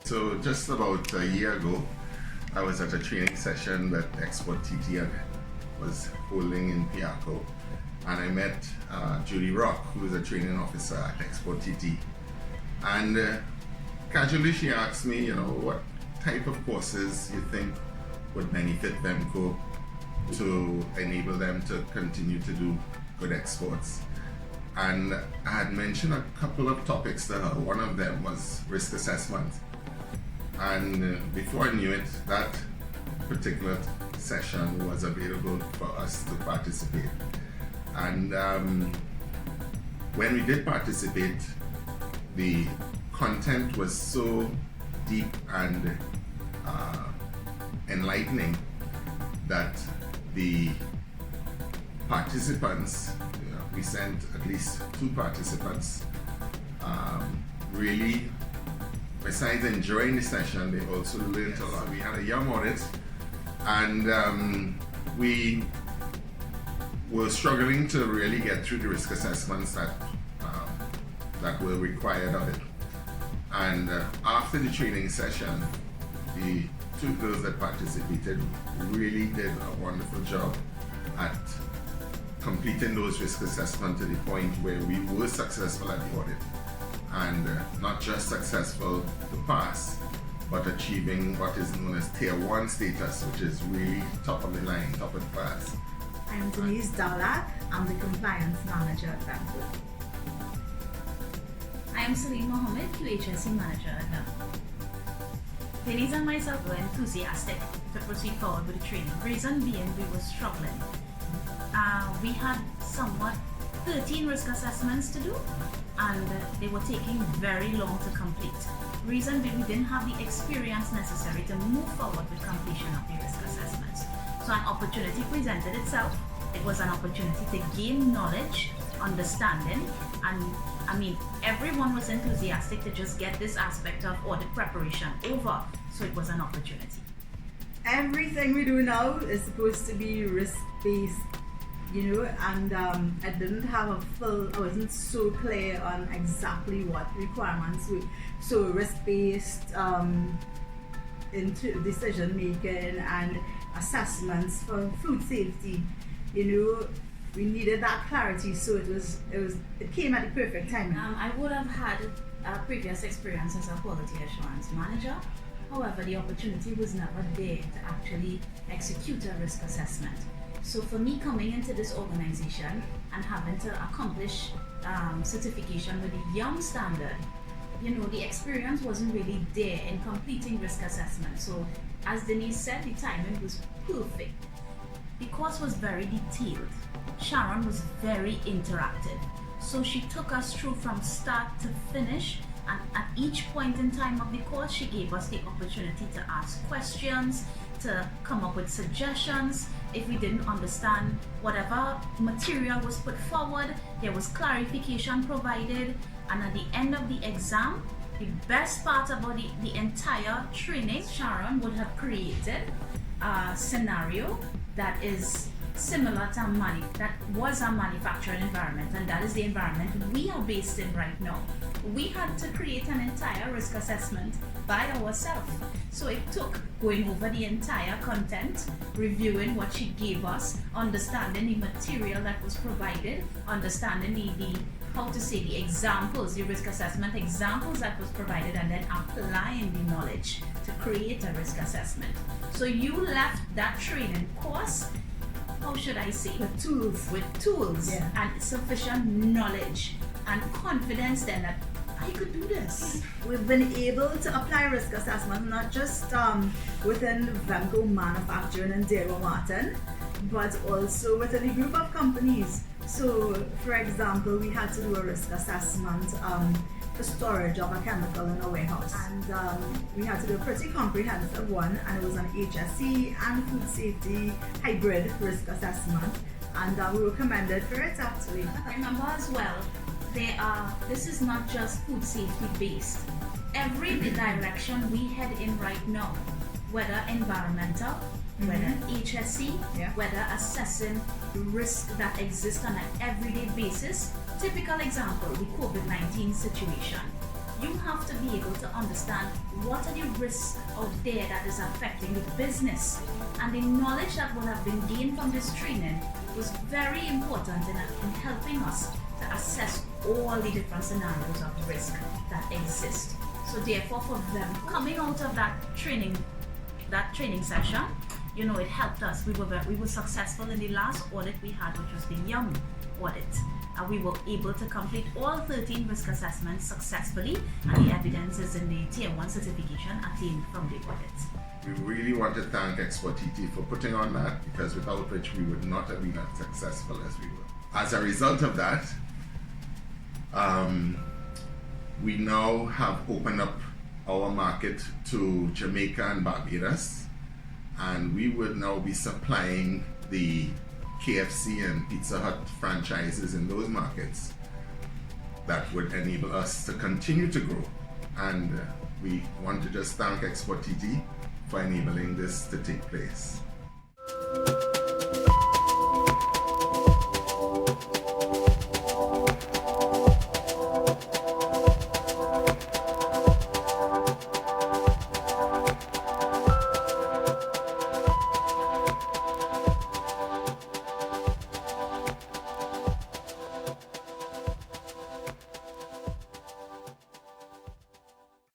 So just about a year ago, I was at a training session that Export TT was holding in Piaco, and I met Judy Rock, who is a training officer at Export TT. And casually she asked me, what type of courses you think would benefit VEMCO to enable them to continue to do good exports. And I had mentioned a couple of topics to her. One of them was risk assessment. And before I knew it, that particular session was available for us to participate. And when we did participate, the content was so deep and enlightening that the participants, we sent at least 2 participants, really, besides enjoying the session, they also learned a lot. We had a young audience, and we were struggling to really get through the risk assessments that were required of it. And after the training session, the 2 girls that participated really did a wonderful job at completing those risk assessments to the point where we were successful at the audit. And not just successful to pass, but achieving what is known as Tier 1 status, which is really top of the line, top of the class. I'm Denise Dowlett. I'm the Compliance Manager at VEMCO. I am Salim Mohammed, QHSE Manager at VEMCO. Denise and myself were enthusiastic to proceed forward with the training. Reason being, we were struggling. We had somewhat 13 risk assessments to do, and they were taking very long to complete. Reason being, we didn't have the experience necessary to move forward with completion of the risk assessments. So an opportunity presented itself. It was an opportunity to gain knowledge, understanding, and everyone was enthusiastic to just get this aspect of audit preparation over. So it was an opportunity. Everything we do now is supposed to be risk-based, and I didn't have I wasn't so clear on exactly what requirements were. So risk-based into decision making and assessments for food safety, we needed that clarity, so it came at the perfect time. I would have had a previous experience as a quality assurance manager. However, the opportunity was never there to actually execute a risk assessment. So for me, coming into this organization and having to accomplish certification with a young standard, the experience wasn't really there in completing risk assessment. So as Denise said, the timing was perfect. The course was very detailed. Sharon was very interactive. So she took us through from start to finish, and at each point in time of the course, she gave us the opportunity to ask questions, to come up with suggestions. If we didn't understand whatever material was put forward, there was clarification provided. And at the end of the exam, the best part about the entire training, Sharon would have created a scenario that is similar to that was a manufacturing environment, and that is the environment we are based in right now. We had to create an entire risk assessment by ourselves. So it took going over the entire content, reviewing what she gave us, understanding the material that was provided, understanding the examples, the risk assessment examples that was provided, and then applying the knowledge to create a risk assessment. So you left that training course, how should I say? With tools. Yeah. And sufficient knowledge and confidence then that I could do this. We've been able to apply risk assessment not just within VEMCO manufacturing and Dairy Martin, but also within a group of companies. So, for example, we had to do a risk assessment for storage of a chemical in a warehouse, and we had to do a pretty comprehensive one, and it was an HSE and food safety hybrid risk assessment, and we were commended for it actually. Remember as well, this is not just food safety based. Every direction we head in right now, whether environmental, whether HSE, whether assessing risk that exists on an everyday basis. Typical example, the COVID-19 situation. you have to be able to understand what are the risks out there that is affecting the business. And the knowledge that will have been gained from this training was very important in helping us to assess all the different scenarios of risk that exist. So therefore, for them coming out of that training session, it helped us. We were successful in the last audit we had, which was the Young audit. And we were able to complete all 13 risk assessments successfully, and the evidence is in the Tier 1 certification attained from the audit. We really want to thank Export TT for putting on that, because without which we would not have been as successful as we were. As a result of that, we now have opened up our market to Jamaica and Barbados, and we would now be supplying the KFC and Pizza Hut franchises in those markets. That would enable us to continue to grow, and we want to just thank Export TT for enabling this to take place.